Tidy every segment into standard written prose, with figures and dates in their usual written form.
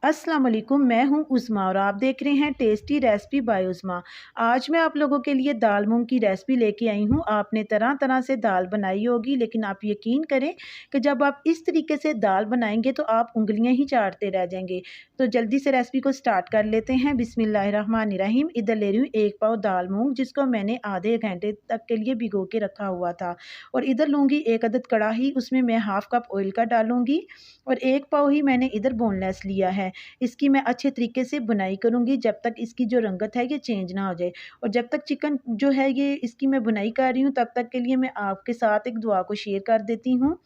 अस्सलाम वालेकुम, मैं हूं उस्मा और आप देख रहे हैं टेस्टी रेसिपी बाय उस्मा। आज मैं आप लोगों के लिए दाल मूंग की रेसिपी लेके आई हूं। आपने तरह तरह से दाल बनाई होगी, लेकिन आप यकीन करें कि जब आप इस तरीके से दाल बनाएंगे तो आप उंगलियां ही चाटते रह जाएंगे। तो जल्दी से रेसिपी को स्टार्ट कर लेते हैं। बिस्मिल्लाहिर्रहमानिर्रहीम। इधर ले रही हूँ 1 पाव दाल मूंग, जिसको मैंने आधे घंटे तक के लिए भिगो के रखा हुआ था। और इधर लूँगी 1 अदद कढ़ाई, उसमें मैं हाफ कप ऑयल का डालूंगी। और 1 पाव ही मैंने इधर बोनलेस लिया है। इसकी मैं अच्छे तरीके से बुनाई करूँगी जब तक इसकी जो रंगत है ये चेंज ना हो जाए। और जब तक चिकन जो है ये इसकी मैं बुनाई कर रही हूँ, तब तक के लिए मैं आपके साथ एक दुआ को शेयर कर देती हूँ।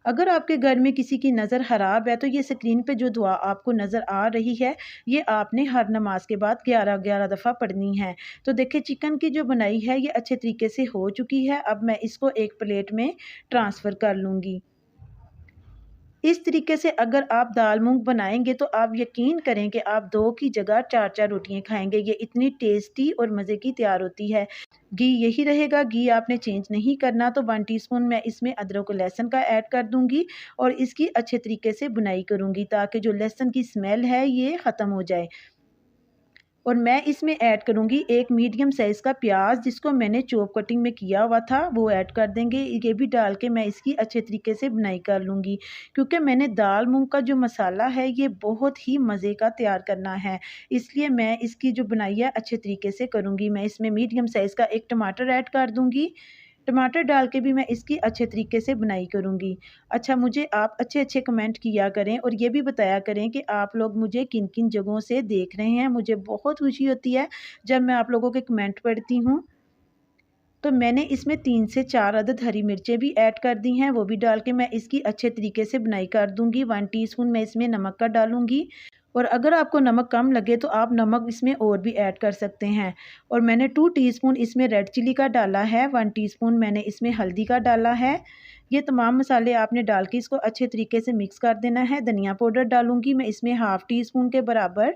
अगर आपके घर में किसी की नज़र ख़राब है तो ये स्क्रीन पे जो दुआ आपको नज़र आ रही है, ये आपने हर नमाज के बाद 11-11 दफ़ा पढ़नी है। तो देखिए चिकन की जो बुनाई है ये अच्छे तरीके से हो चुकी है। अब मैं इसको एक प्लेट में ट्रांसफ़र कर लूँगी। इस तरीके से अगर आप दाल मूँग बनाएँगे तो आप यकीन करें कि आप 2 की जगह 4-4 रोटियाँ खाएँगे। ये इतनी टेस्टी और मज़े की तैयार होती है। घी यही रहेगा, घी आपने चेंज नहीं करना। तो 1 टीस्पून मैं इसमें अदरक और लहसुन का ऐड कर दूँगी और इसकी अच्छे तरीके से बुनाई करूँगी, ताकि जो लहसुन की स्मेल है ये ख़त्म हो जाए। और मैं इसमें ऐड करूँगी एक मीडियम साइज़ का प्याज, जिसको मैंने चॉप कटिंग में किया हुआ था, वो ऐड कर देंगे। ये भी डाल के मैं इसकी अच्छे तरीके से बुनाई कर लूँगी, क्योंकि मैंने दाल मूँग का जो मसाला है ये बहुत ही मज़े का तैयार करना है, इसलिए मैं इसकी जो बुनाई है अच्छे तरीके से करूँगी। मैं इसमें मीडियम साइज़ का एक टमाटर ऐड कर दूँगी। टमाटर डाल के भी मैं इसकी अच्छे तरीके से बुनाई करूँगी। अच्छा, मुझे आप अच्छे-अच्छे कमेंट किया करें और ये भी बताया करें कि आप लोग मुझे किन-किन जगहों से देख रहे हैं। मुझे बहुत खुशी होती है जब मैं आप लोगों के कमेंट पढ़ती हूँ। तो मैंने इसमें 3 से 4 अदद हरी मिर्चें भी ऐड कर दी हैं, वो भी डाल के मैं इसकी अच्छे तरीके से बुनाई कर दूँगी। 1 टीस्पून मैं इसमें नमक का डालूँगी। और अगर आपको नमक कम लगे तो आप नमक इसमें और भी ऐड कर सकते हैं। और मैंने 2 टीस्पून इसमें रेड चिली का डाला है, 1 टीस्पून मैंने इसमें हल्दी का डाला है। ये तमाम मसाले आपने डाल के इसको अच्छे तरीके से मिक्स कर देना है। धनिया पाउडर डालूँगी मैं इसमें हाफ़ टीस्पून के बराबर।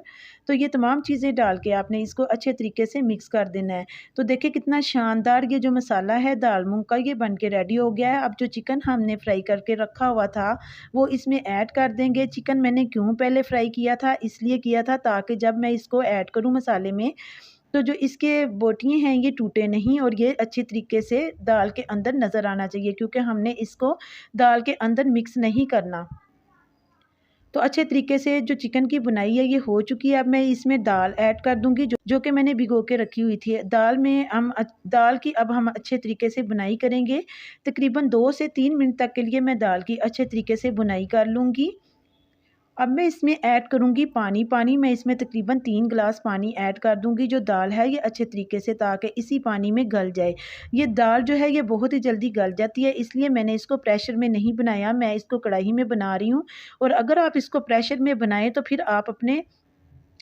तो ये तमाम चीज़ें डाल के आपने इसको अच्छे तरीके से मिक्स कर देना है। तो देखिए कितना शानदार ये जो मसाला है दाल मूँग का, ये बन के रेडी हो गया है। अब जो चिकन हमने फ्राई करके रखा हुआ था, वो इसमें ऐड कर देंगे। चिकन मैंने क्यों पहले फ्राई किया था, इसलिए किया था ताकि जब मैं इसको ऐड करूँ मसाले में, तो जो इसके बोटियाँ हैं ये टूटे नहीं और ये अच्छी तरीके से दाल के अंदर नज़र आना चाहिए, क्योंकि हमने इसको दाल के अंदर मिक्स नहीं करना। तो अच्छे तरीके से जो चिकन की बुनाई है ये हो चुकी है। अब मैं इसमें दाल ऐड कर दूँगी, जो कि मैंने भिगो के रखी हुई थी। दाल की अब हम अच्छे तरीके से बुनाई करेंगे। तकरीबन 2 से 3 मिनट तक के लिए मैं दाल की अच्छे तरीके से बुनाई कर लूँगी। अब मैं इसमें ऐड करूँगी पानी मैं इसमें तकरीबन 3 गिलास पानी ऐड कर दूँगी। जो दाल है ये अच्छे तरीके से, ताकि इसी पानी में गल जाए। ये दाल जो है ये बहुत ही जल्दी गल जाती है, इसलिए मैंने इसको प्रेशर में नहीं बनाया, मैं इसको कढ़ाई में बना रही हूँ। और अगर आप इसको प्रेशर में बनाएँ तो फिर आप अपने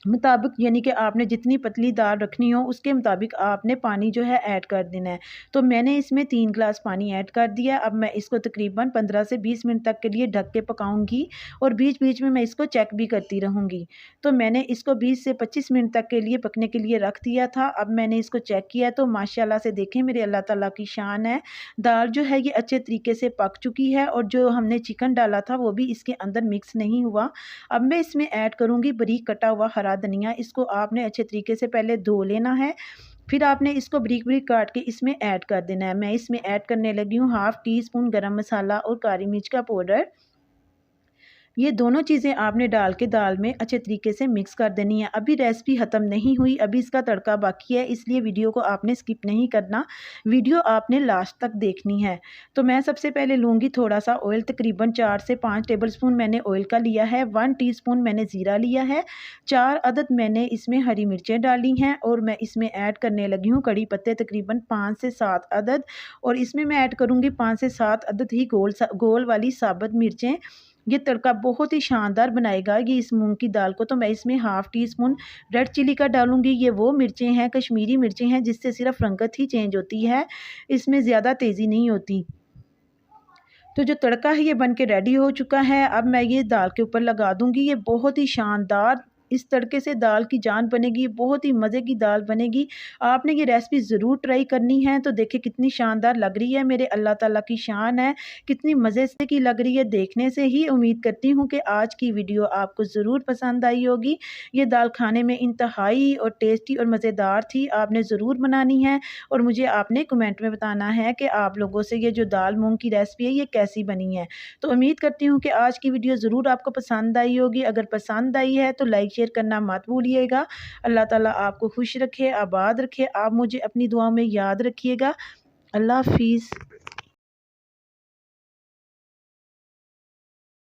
मुताबिक, यानी कि आपने जितनी पतली दाल रखनी हो उसके मुताबिक आपने पानी जो है ऐड कर देना है। तो मैंने इसमें 3 गिलास पानी ऐड कर दिया। अब मैं इसको तकरीबन 15 से 20 मिनट तक के लिए ढक के पकाऊंगी और बीच-बीच में मैं इसको चेक भी करती रहूंगी। तो मैंने इसको 20 से 25 मिनट तक के लिए पकने के लिए रख दिया था। अब मैंने इसको चेक किया तो माशाल्लाह से देखें मेरे अल्लाह ताला की शान है। दाल जो है ये अच्छे तरीके से पक चुकी है और जो हमने चिकन डाला था वो भी इसके अंदर मिक्स नहीं हुआ। अब मैं इसमें ऐड करूँगी बारीक कटा हुआ हरा धनिया। इसको आपने अच्छे तरीके से पहले धो लेना है, फिर आपने इसको बारीक-बारीक काट के इसमें ऐड कर देना है। मैं इसमें ऐड करने लगी हूँ हाफ़ टी-स्पून गरम मसाला और काली मिर्च का पाउडर। ये दोनों चीज़ें आपने डाल के दाल में अच्छे तरीके से मिक्स कर देनी है। अभी रेसिपी ख़त्म नहीं हुई, अभी इसका तड़का बाकी है, इसलिए वीडियो को आपने स्किप नहीं करना, वीडियो आपने लास्ट तक देखनी है। तो मैं सबसे पहले लूँगी थोड़ा-सा ऑयल, तकरीबन 4 से 5 टेबलस्पून मैंने ऑयल का लिया है, 1 टीस्पून मैंने ज़ीरा लिया है, 4 अदद मैंने इसमें हरी मिर्चें डाली हैं और मैं इसमें ऐड करने लगी हूँ कड़ी पत्ते तकरीबन 5 से 7 अदद। और इसमें मैं ऐड करूँगी 5 से 7 अदद ही गोल वाली साबुत मिर्चें। ये तड़का बहुत ही शानदार बनाएगा ये इस मूँग की दाल को। तो मैं इसमें हाफ़ टी-स्पून रेड चिली का डालूँगी। ये वो मिर्चें हैं, कश्मीरी मिर्चें हैं, जिससे सिर्फ़ रंगत ही चेंज होती है, इसमें ज़्यादा तेज़ी नहीं होती। तो जो तड़का है ये बन के रेडी हो चुका है। अब मैं ये दाल के ऊपर लगा दूँगी। ये बहुत ही शानदार इस तड़के से दाल की जान बनेगी, बहुत ही मज़े की दाल बनेगी। आपने ये रेसिपी ज़रूर ट्राई करनी है। तो देखिए कितनी शानदार लग रही है, मेरे अल्लाह ताला की शान है, कितनी मज़े से की लग रही है। देखने से ही उम्मीद करती हूँ कि आज की वीडियो आपको ज़रूर पसंद आई होगी। ये दाल खाने में इंतहाई और टेस्टी और मज़ेदार थी। आपने ज़रूर बनानी है और मुझे आपने कमेंट में बताना है कि आप लोगों से ये जो दाल मूँग की रेसिपी है ये कैसी बनी है। तो उम्मीद करती हूँ कि आज की वीडियो ज़रूर आपको पसंद आई होगी। अगर पसंद आई है तो लाइक शेयर करना मत भूलिएगा। अल्लाह ताला आपको खुश रखे, आबाद रखे। आप मुझे अपनी दुआ में याद रखिएगा। अल्लाह हाफ़िज़।